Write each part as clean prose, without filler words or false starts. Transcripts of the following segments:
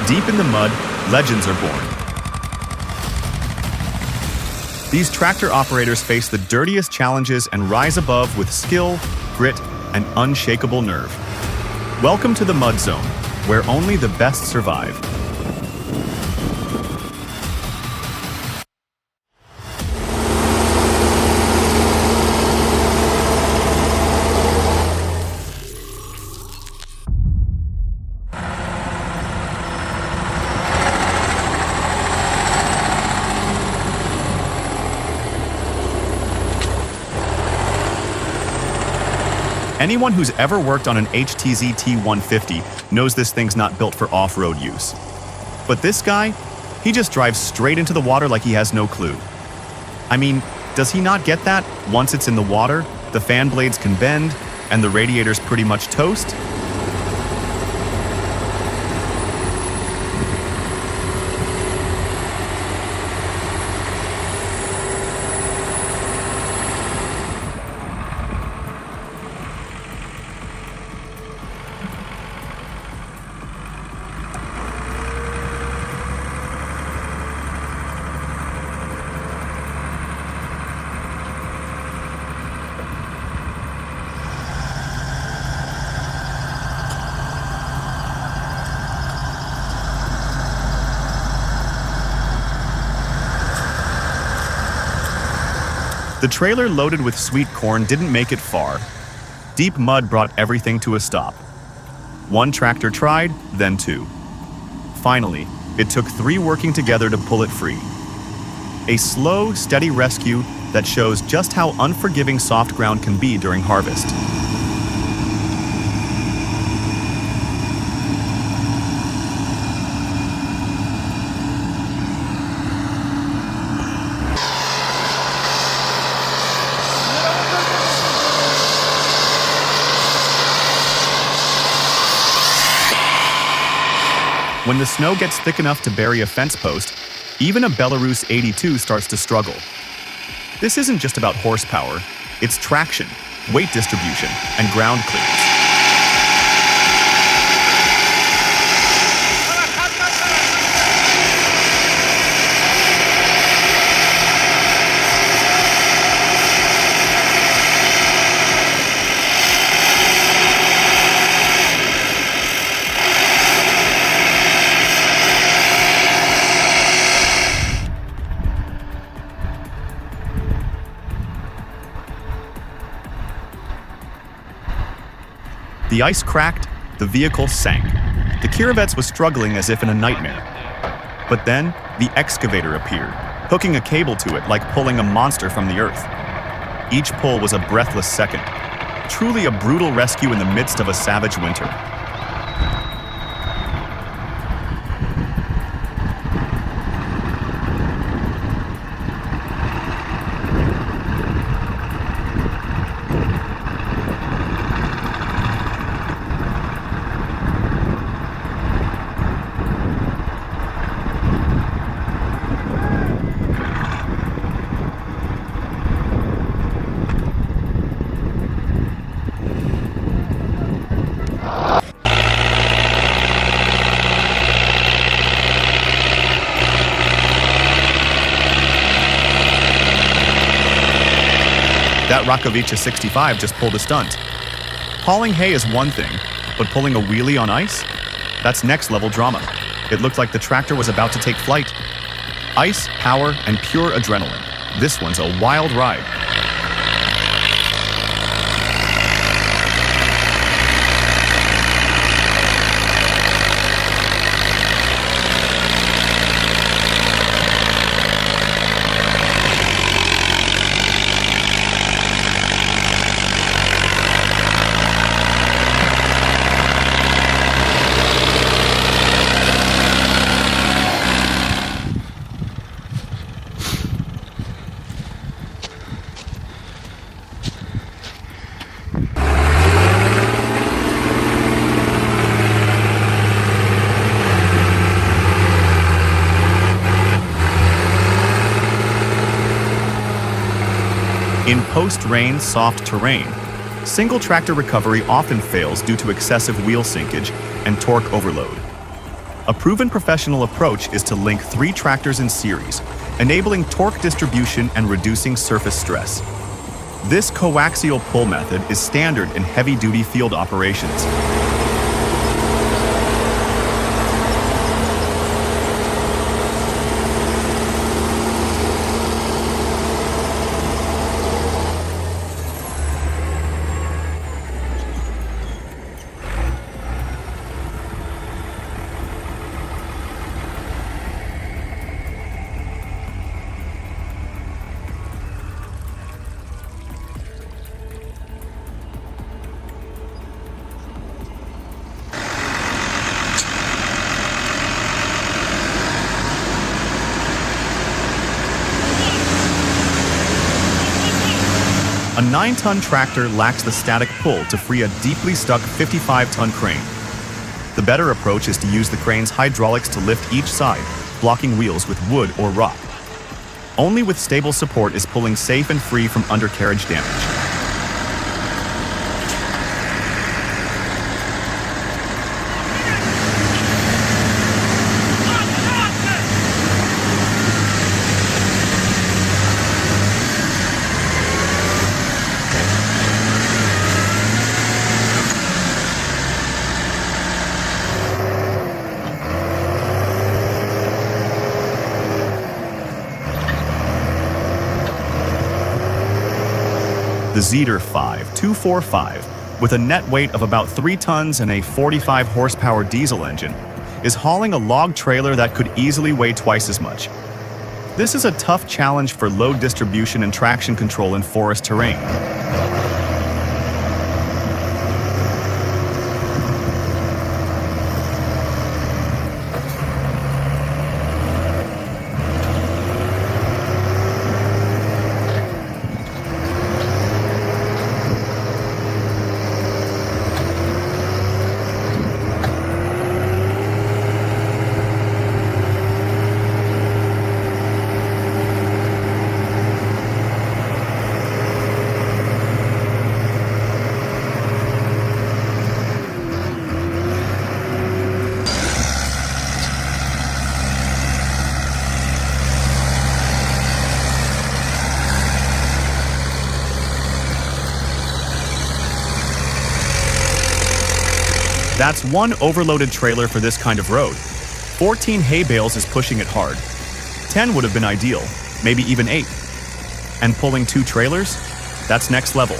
Deep in the mud, legends are born. These tractor operators face the dirtiest challenges and rise above with skill, grit, and unshakable nerve. Welcome to the Mud Zone, where only the best survive. Anyone who's ever worked on an HTZ T150 knows this thing's not built for off-road use. But this guy, he just drives straight into the water like he has no clue. I mean, does he not get that? Once it's in the water, the fan blades can bend, and the radiator's pretty much toast? The trailer loaded with sweet corn didn't make it far. Deep mud brought everything to a stop. One tractor tried, then two. Finally, it took three working together to pull it free. A slow, steady rescue that shows just how unforgiving soft ground can be during harvest. When the snow gets thick enough to bury a fence post, even a Belarus 82 starts to struggle. This isn't just about horsepower, it's traction, weight distribution, and ground clearance. The ice cracked, the vehicle sank. The Kirovets was struggling as if in a nightmare. But then, the excavator appeared, hooking a cable to it like pulling a monster from the earth. Each pull was a breathless second. Truly a brutal rescue in the midst of a savage winter. That Rakovica 65 just pulled a stunt. Hauling hay is one thing, but pulling a wheelie on ice? That's next level drama. It looked like the tractor was about to take flight. Ice, power, and pure adrenaline. This one's a wild ride. In post-rain soft terrain, single tractor recovery often fails due to excessive wheel sinkage and torque overload. A proven professional approach is to link 3 tractors in series, enabling torque distribution and reducing surface stress. This coaxial pull method is standard in heavy-duty field operations. A 9-ton tractor lacks the static pull to free a deeply stuck 55-ton crane. The better approach is to use the crane's hydraulics to lift each side, blocking wheels with wood or rock. Only with stable support is pulling safe and free from undercarriage damage. The Zetor 5245, with a net weight of about 3 tons and a 45 horsepower diesel engine, is hauling a log trailer that could easily weigh twice as much. This is a tough challenge for load distribution and traction control in forest terrain. That's one overloaded trailer for this kind of road. 14 hay bales is pushing it hard. 10 would have been ideal, maybe even 8. And pulling 2 trailers? That's next level.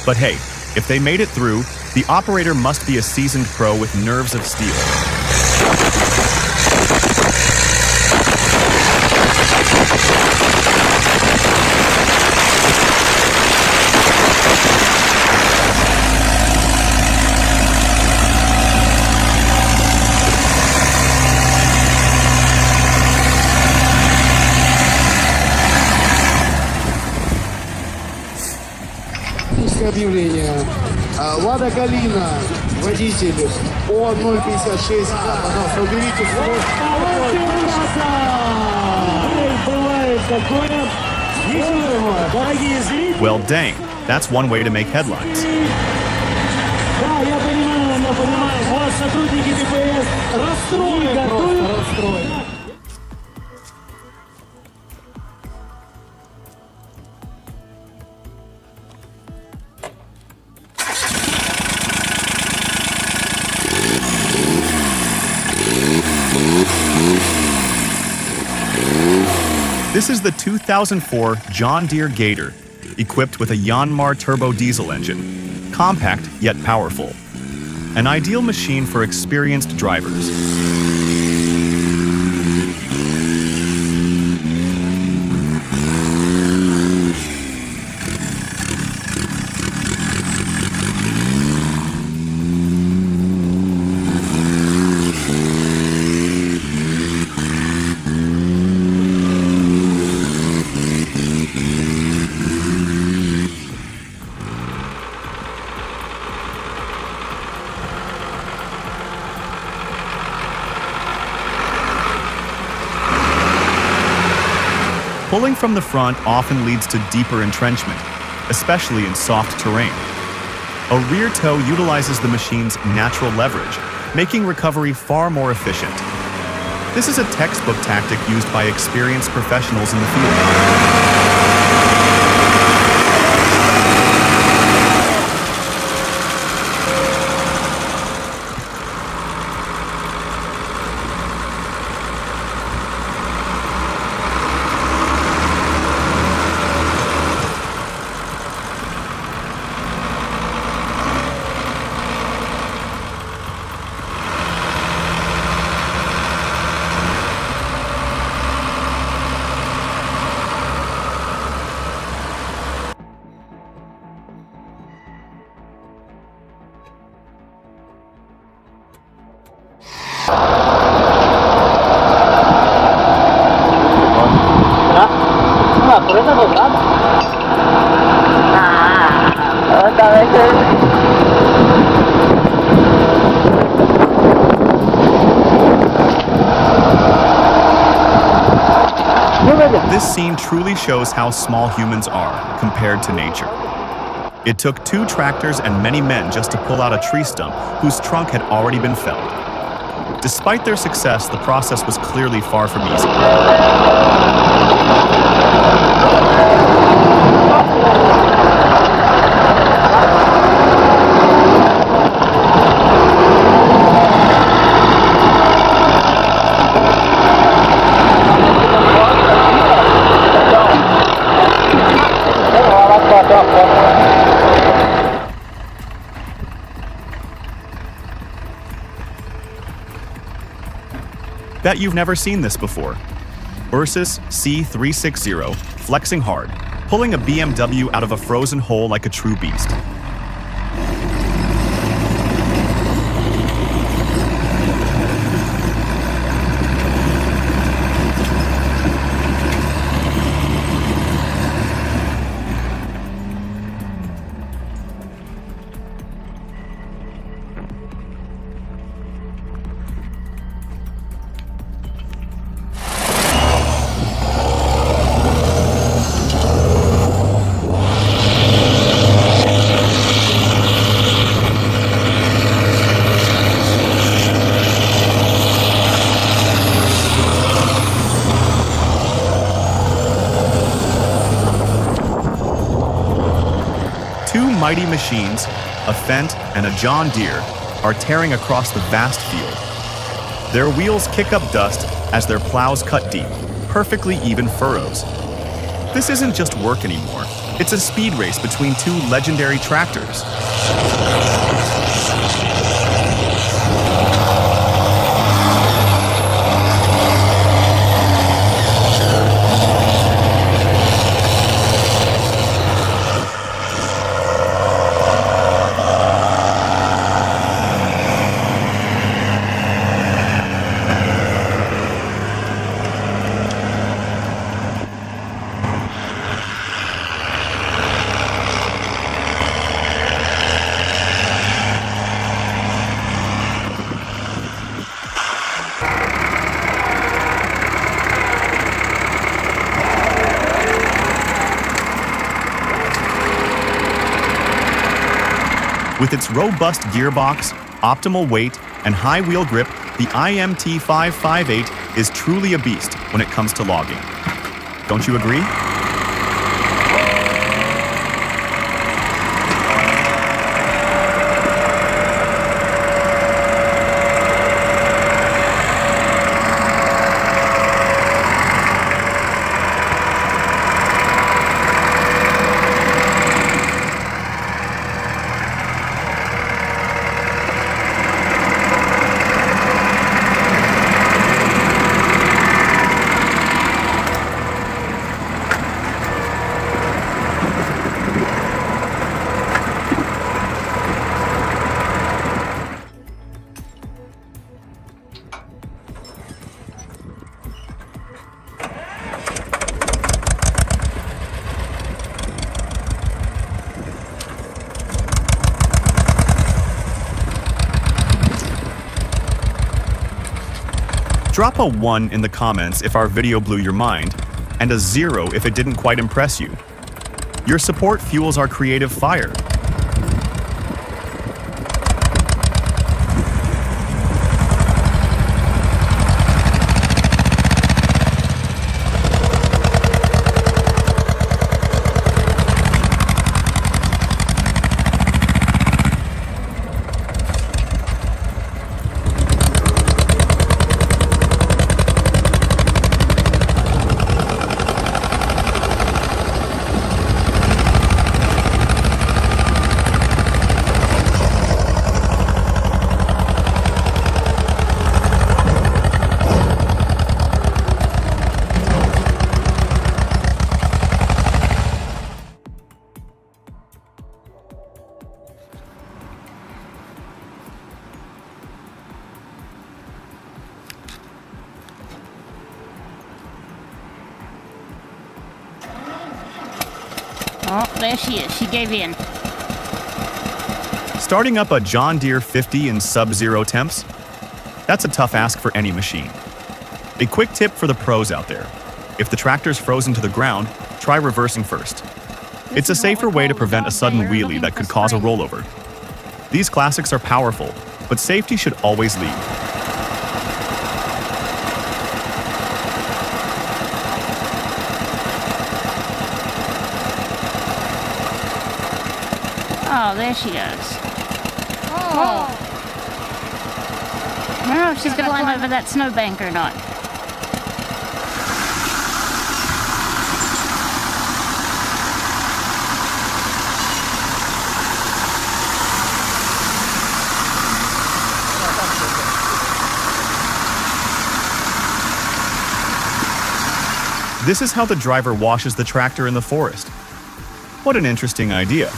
But hey, if they made it through, the operator must be a seasoned pro with nerves of steel. Объявление. Лада Калина, водитель О 056. Пожалуйста, уберите Well, dang, that's one way to make headlines. Да, я понимаю, вот сотрудники ДПС расстроены. This is the 2004 John Deere Gator, equipped with a Yanmar turbo diesel engine, compact yet powerful. An ideal machine for experienced drivers. Pulling from the front often leads to deeper entrenchment, especially in soft terrain. A rear tow utilizes the machine's natural leverage, making recovery far more efficient. This is a textbook tactic used by experienced professionals in the field. This scene truly shows how small humans are compared to nature. It took 2 tractors and many men just to pull out a tree stump whose trunk had already been felled. Despite their success, the process was clearly far from easy. Bet you've never seen this before. Ursus C360, flexing hard, pulling a BMW out of a frozen hole like a true beast. Mighty machines, a Fendt and a John Deere, are tearing across the vast field. Their wheels kick up dust as their plows cut deep, perfectly even furrows. This isn't just work anymore, it's a speed race between 2 legendary tractors. With its robust gearbox, optimal weight, and high wheel grip, the IMT 558 is truly a beast when it comes to logging. Don't you agree? Drop a 1 in the comments if our video blew your mind, and a 0 if it didn't quite impress you. Your support fuels our creative fire. Oh, there she is. She gave in. Starting up a John Deere 50 in sub-zero temps? That's a tough ask for any machine. A quick tip for the pros out there. If the tractor's frozen to the ground, try reversing first. It's a safer way to prevent a sudden wheelie that could cause a rollover. These classics are powerful, but safety should always lead. Oh, there she goes. Oh. I don't know if she's going to climb over that snowbank or not. This is how the driver washes the tractor in the forest. What an interesting idea.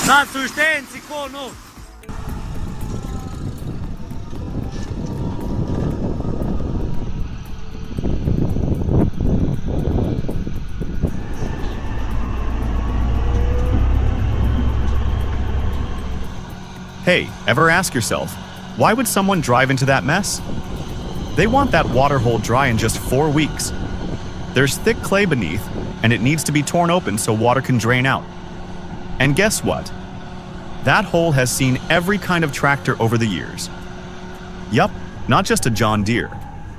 Sad su štenci ko nov. Hey, ever ask yourself, why would someone drive into that mess? They want that water hole dry in just 4 weeks. There's thick clay beneath, and it needs to be torn open so water can drain out. And guess what? That hole has seen every kind of tractor over the years. Yup, not just a John Deere.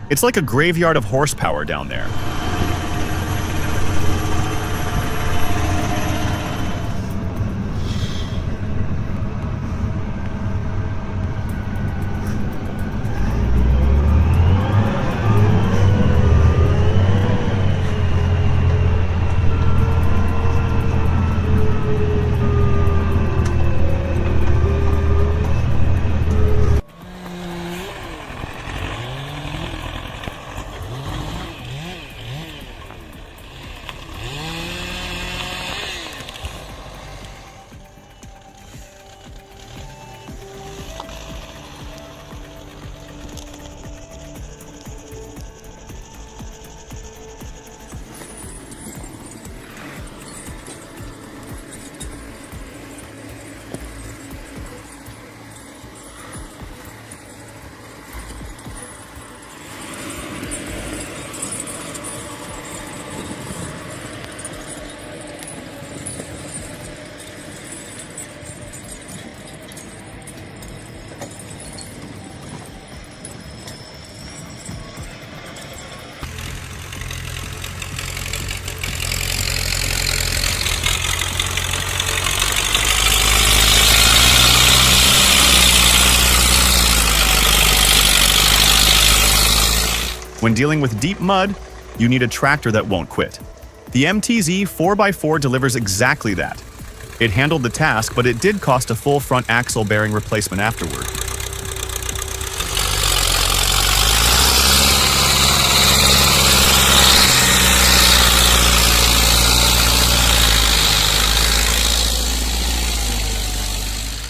It's like a graveyard of horsepower down there. When dealing with deep mud, you need a tractor that won't quit. The MTZ 4x4 delivers exactly that. It handled the task, but it did cost a full front axle bearing replacement afterward.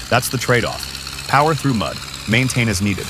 That's the trade-off. Power through mud. Maintain as needed.